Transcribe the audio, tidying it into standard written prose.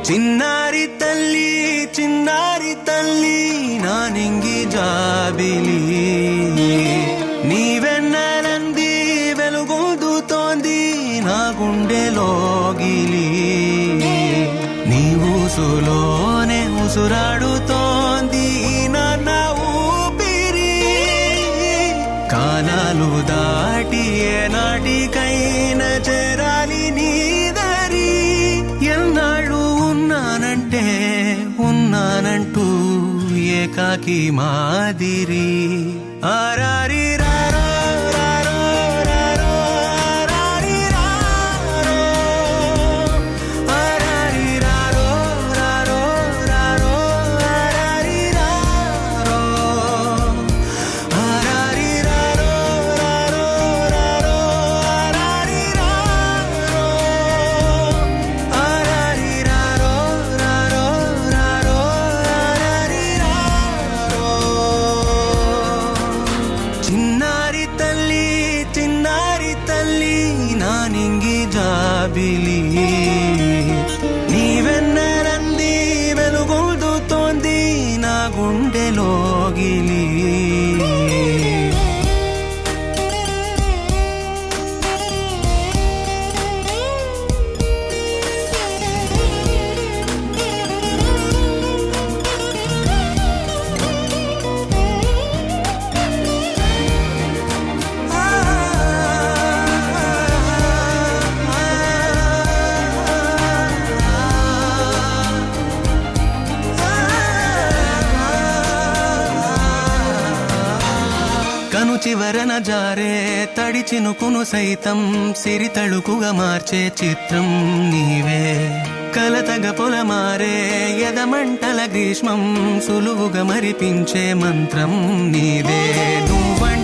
చిన్నారి తల్లి చిన్నారి తల్లి నా నింగి జాబిలి నీవెన్నెలంది వెలుగొందుతోంది నా గుండెలోగిలి నీ ఊసులోనే ఉసురాడుతోంది నాన్న ఊపిరి కాలాలు దాటి ఏనాటికైనా చేరాలి నీ దరి ఎన్నాళ్ళు ఉన్నానంటే ఉన్నానంటూ ఏకాకి మాదిరి ఆరారి రారో రారో రారో ఆరారి రారో ఆరారి రారో రారో రారో ఆరారి రారో ఆరారి రారో రారో రారో ఆరారి రారో ఆరారి రారో రారో రారో ఆరారి రారో చిన్నారి తల్లి చిన్నారి తల్లి నా నింగి జాబిలి నీవెన్నెలంది వెలుగొందుతోంది నా గుండెలోగిలి కను చివరన జారే తడి చినుకును సైతం సిరి తళుకుగా మార్చే చిత్రం నీవే కలతగ పొలమారే ఎదమంటల గ్రీష్మం సులువుగా మరిపించే మంత్రం నీదే నువ్వంటే